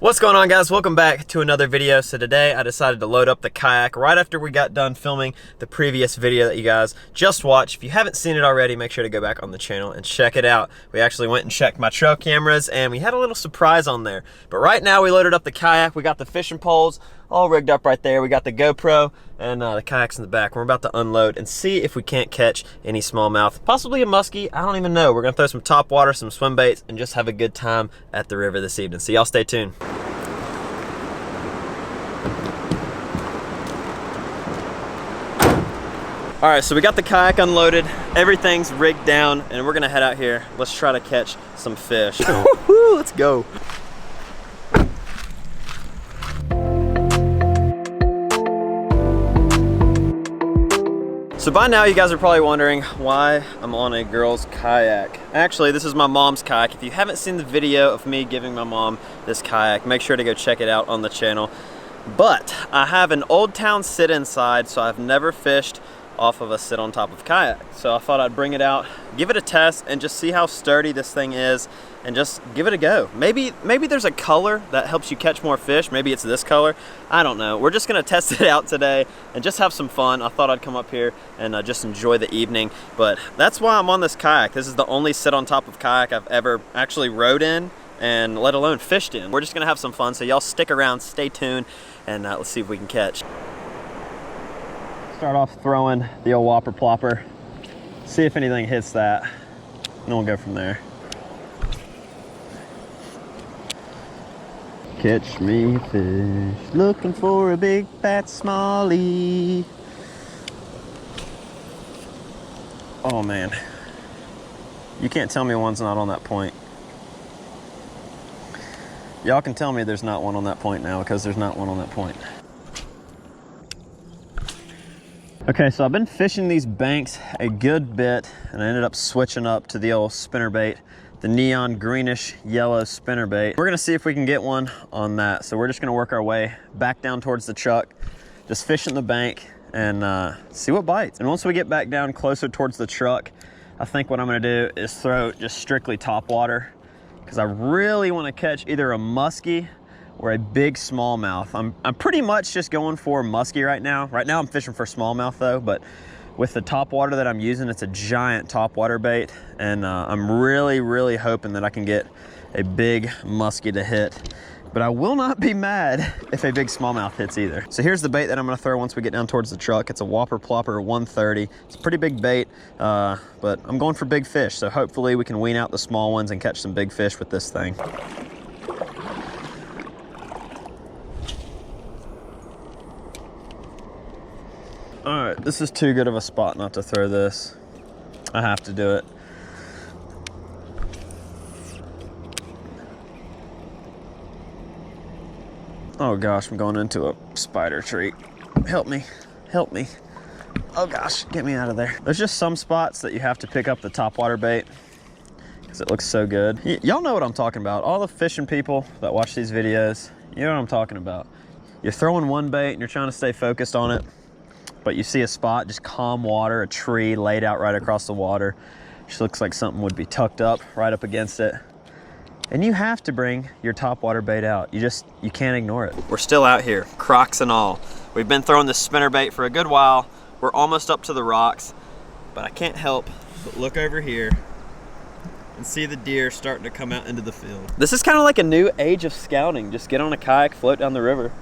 What's going on, guys? Welcome back to another video. So today I decided to load up the kayak right after we got done filming the previous video that you guys just watched. If you haven't seen it already, make sure to go back on the channel and check it out. We actually went and checked my trail cameras and we had a little surprise on there. But right now we loaded up the kayak. We got the fishing poles all rigged up right there. We got the GoPro and the kayak's in the back. We're about to unload and see if we can't catch any smallmouth, possibly a muskie. I don't even know. We're gonna throw some top water, some swim baits, and just have a good time at the river this evening. So y'all stay tuned. All right, so we got the kayak unloaded, everything's rigged down, and we're gonna head out here. Let's try to catch some fish. Let's go. So by now you guys are probably wondering why I'm on a girl's kayak. Actually, this is my mom's kayak. If you haven't seen the video of me giving my mom this kayak, make sure to go check it out on the channel. But I have an Old Town sit inside, so I've never fished off of a sit on top of kayak. So I thought I'd bring it out, give it a test, and just see how sturdy this thing is, and just give it a go. Maybe there's a color that helps you catch more fish. Maybe it's this color. I don't know. We're just gonna test it out today and just have some fun. I thought I'd come up here and just enjoy the evening, but that's why I'm on this kayak. This is the only sit on top of kayak I've ever actually rode in, and let alone fished in. We're just gonna have some fun, so y'all stick around, stay tuned, and let's see if we can catch. Start off throwing the old whopper plopper, see if anything hits that, and then we'll go from there. Catch me fish, looking for a big fat smallie. Oh man, you can't tell me one's not on that point. Y'all can tell me there's not one on that point now, because there's not one on that point. Okay, so I've been fishing these banks a good bit, and I ended up switching up to the old spinnerbait, the neon greenish yellow spinnerbait. We're gonna see if we can get one on that. So we're just gonna work our way back down towards the truck, just fishing the bank and see what bites. And once we get back down closer towards the truck, I think what I'm gonna do is throw just strictly top water, because I really wanna catch either a muskie or a big smallmouth. I'm pretty much just going for muskie right now. Right now I'm fishing for smallmouth though, but with the top water that I'm using, it's a giant top water bait, and I'm really hoping that I can get a big muskie to hit. But I will not be mad if a big smallmouth hits either. So here's the bait that I'm gonna throw once we get down towards the truck. It's a whopper plopper 130. It's a pretty big bait, but I'm going for big fish, so hopefully we can wean out the small ones and catch some big fish with this thing. All right, this is too good of a spot not to throw this. I have to do it. Oh gosh, I'm going into a spider tree. Help me, help me. Oh gosh, get me out of there. There's just some spots that you have to pick up the top water bait because it looks so good. Y'all know what I'm talking about. All the fishing people that watch these videos, you know what I'm talking about. You're throwing one bait and you're trying to stay focused on it, but you see a spot, just calm water, a tree laid out right across the water. Just looks like something would be tucked up right up against it. And you have to bring your top water bait out. You can't ignore it. We're still out here, Crocs and all. We've been throwing this spinner bait for a good while. We're almost up to the rocks, but I can't help but look over here and see the deer starting to come out into the field. This is kind of like a new age of scouting. Just get on a kayak, float down the river.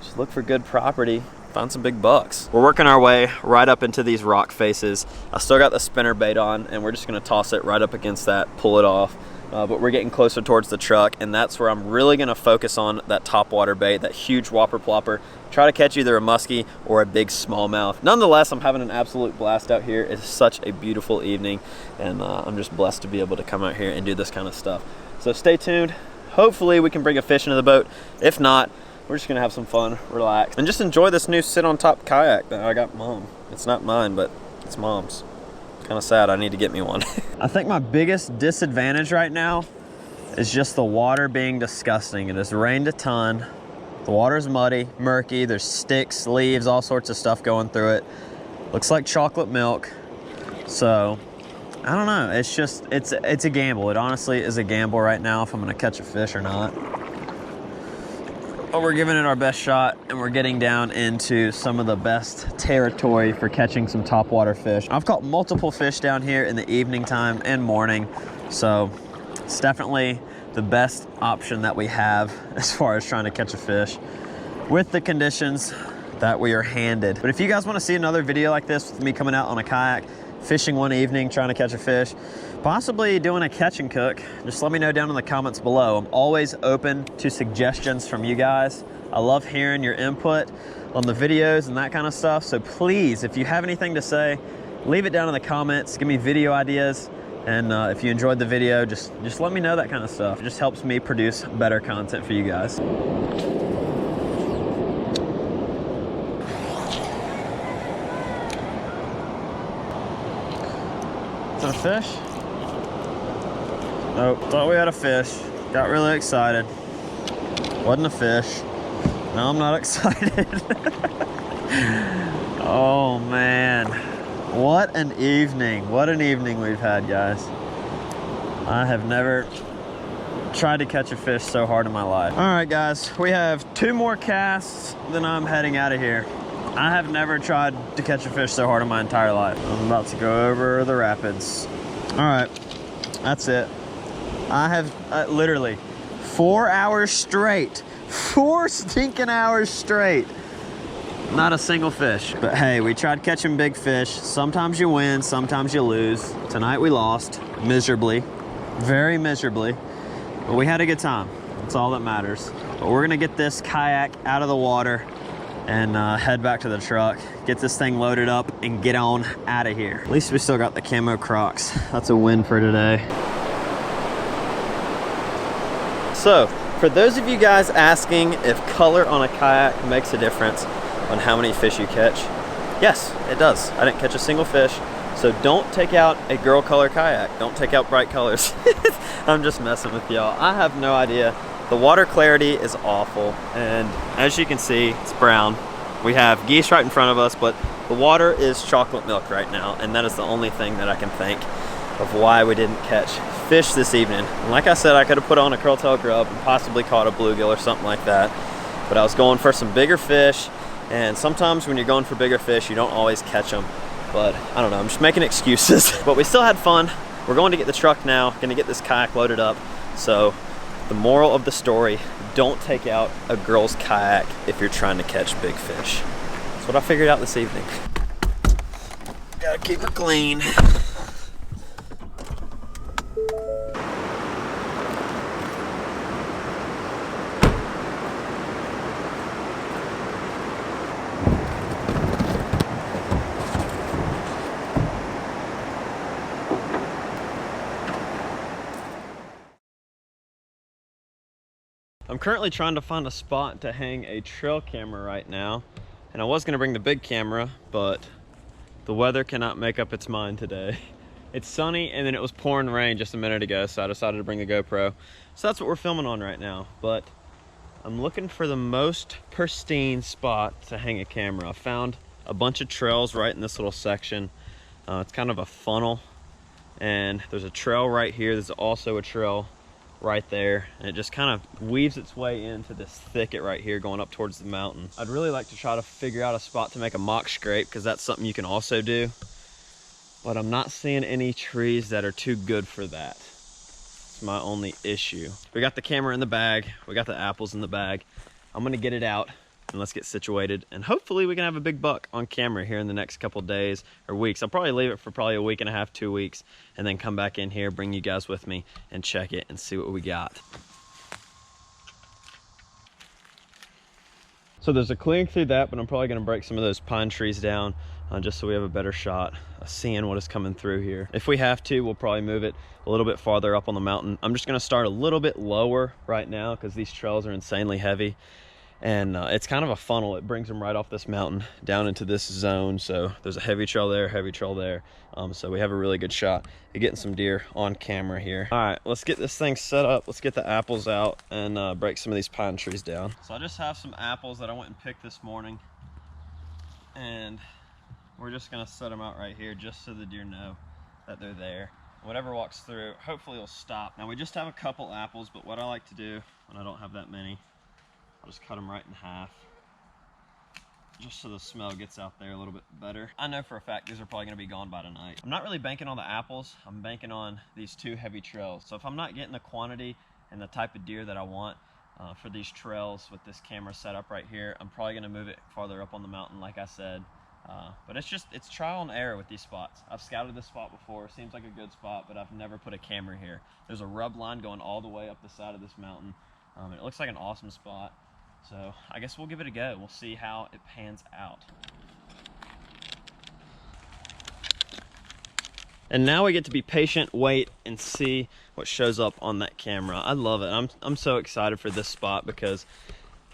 Just look for good property, find some big bucks. We're working our way right up into these rock faces. I still got the spinner bait on, and we're just gonna toss it right up against that, pull it off. But we're getting closer towards the truck, and that's where I'm really gonna focus on that top water bait, that huge whopper plopper. Try to catch either a muskie or a big smallmouth. Nonetheless, I'm having an absolute blast out here. It's such a beautiful evening, and I'm just blessed to be able to come out here and do this kind of stuff. So stay tuned. Hopefully we can bring a fish into the boat. If not, we're just gonna have some fun, relax, and just enjoy this new sit on top kayak that I got Mom. It's not mine, but it's Mom's. Kind of sad, I need to get me one. I think my biggest disadvantage right now is just the water being disgusting. It has rained a ton. The water's muddy, murky, there's sticks, leaves, all sorts of stuff going through it. Looks like chocolate milk. So, I don't know, it's just, it's a gamble. It honestly is a gamble right now if I'm gonna catch a fish or not. but we're giving it our best shot, and we're getting down into some of the best territory for catching some topwater fish. I've caught multiple fish down here in the evening time and morning, so it's definitely the best option that we have as far as trying to catch a fish with the conditions that we are handed. But if you guys want to see another video like this with me coming out on a kayak, fishing one evening, trying to catch a fish, possibly doing a catch and cook, just let me know down in the comments below. I'm always open to suggestions from you guys. I love hearing your input on the videos and that kind of stuff. So please, if you have anything to say, leave it down in the comments. Give me video ideas. And if you enjoyed the video, just let me know that kind of stuff. It just helps me produce better content for you guys. Is that a fish? Nope, thought we had a fish. Got really excited. Wasn't a fish. Now I'm not excited. Oh man. What an evening. What an evening we've had, guys. I have never tried to catch a fish so hard in my life. All right, guys, we have 2 more casts, then I'm heading out of here. I have never tried to catch a fish so hard in my entire life. I'm about to go over the rapids. All right, that's it. I have literally 4 hours straight, 4 stinking hours straight. Not a single fish. But hey, we tried catching big fish. Sometimes you win, sometimes you lose. Tonight we lost miserably, very miserably, but we had a good time. That's all that matters. But we're gonna get this kayak out of the water and head back to the truck, get this thing loaded up and get on out of here. At least we still got the camo Crocs. That's a win for today. So, for those of you guys asking if color on a kayak makes a difference on how many fish you catch, yes, it does. I didn't catch a single fish, so don't take out a girl color kayak. Don't take out bright colors. I'm just messing with y'all. I have no idea. The water clarity is awful, and as you can see, it's brown. We have geese right in front of us, but the water is chocolate milk right now, and that is the only thing that I can think of why we didn't catch fish this evening. And like I said, I could have put on a curltail grub and possibly caught a bluegill or something like that, but I was going for some bigger fish, and sometimes when you're going for bigger fish, you don't always catch them. But I don't know, I'm just making excuses. But we still had fun. We're going to get the truck now, gonna get this kayak loaded up. So the moral of the story, don't take out a girl's kayak if you're trying to catch big fish. That's what I figured out this evening. Gotta keep her clean. I'm currently trying to find a spot to hang a trail camera right now, and I was gonna bring the big camera, but the weather cannot make up its mind today. It's sunny, and then it was pouring rain just a minute ago, so I decided to bring the GoPro. So that's what we're filming on right now, but I'm looking for the most pristine spot to hang a camera. I found a bunch of trails right in this little section. It's kind of a funnel, and there's a trail right here. There's also a trail right there, and it just kind of weaves its way into this thicket right here going up towards the mountain. I'd really like to try to figure out a spot to make a mock scrape, because that's something you can also do, but I'm not seeing any trees that are too good for that. It's my only issue. We got the camera in the bag, we got the apples in the bag. I'm gonna get it out and let's get situated, and hopefully we can have a big buck on camera here in the next couple days or weeks. I'll probably leave it for probably a week and a half, 2 weeks, and then come back in here, bring you guys with me and check it and see what we got. So there's a clearing through that, but I'm probably gonna break some of those pine trees down just so we have a better shot of seeing what is coming through here. If we have to, we'll probably move it a little bit farther up on the mountain. I'm just gonna start a little bit lower right now because these trails are insanely heavy. And it's kind of a funnel. It brings them right off this mountain down into this zone. So there's a heavy trail there, heavy trail there. So we have a really good shot at getting some deer on camera here. All right, let's get this thing set up. Let's get the apples out and break some of these pine trees down. So I just have some apples that I went and picked this morning. And we're just gonna set them out right here just so the deer know that they're there. Whatever walks through, hopefully will stop. Now we just have a couple apples, but what I like to do when I don't have that many I'll just cut them right in half, just so the smell gets out there a little bit better. I know for a fact these are probably gonna be gone by tonight. I'm not really banking on the apples. I'm banking on these 2 heavy trails. So if I'm not getting the quantity and the type of deer that I want for these trails with this camera set up right here, I'm probably gonna move it farther up on the mountain, like I said. But it's trial and error with these spots. I've scouted this spot before. Seems like a good spot, but I've never put a camera here. There's a rub line going all the way up the side of this mountain. And it looks like an awesome spot. So I guess we'll give it a go. We'll see how it pans out. And now we get to be patient, wait, and see what shows up on that camera. I love it. I'm so excited for this spot because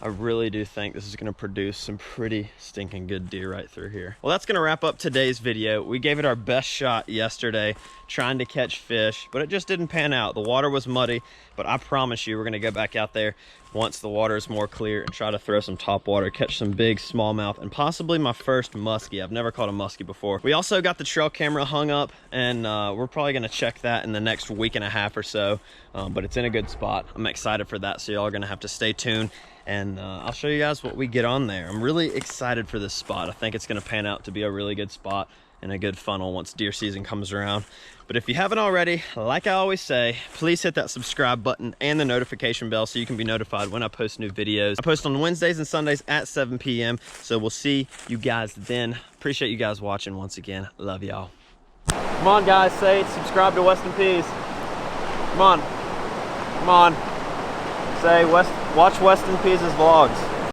I really do think this is gonna produce some pretty stinking good deer right through here. Well, that's gonna wrap up today's video. We gave it our best shot yesterday trying to catch fish, but it just didn't pan out. The water was muddy, but I promise you we're gonna go back out there once the water is more clear and try to throw some top water, catch some big smallmouth, and possibly my first muskie. I've never caught a muskie before. We also got the trail camera hung up, and we're probably gonna check that in the next week and a half or so, but it's in a good spot. I'm excited for that, so y'all are gonna have to stay tuned, and I'll show you guys what we get on there. I'm really excited for this spot. I think it's gonna pan out to be a really good spot and a good funnel once deer season comes around. But if you haven't already, like I always say, please hit that subscribe button and the notification bell so you can be notified when I post new videos. I post on Wednesdays and Sundays at 7 p.m. So we'll see you guys then. Appreciate you guys watching once again. Love y'all. Come on guys, say subscribe to Weston Pease. Come on. Come on. Say watch Weston Pease's vlogs.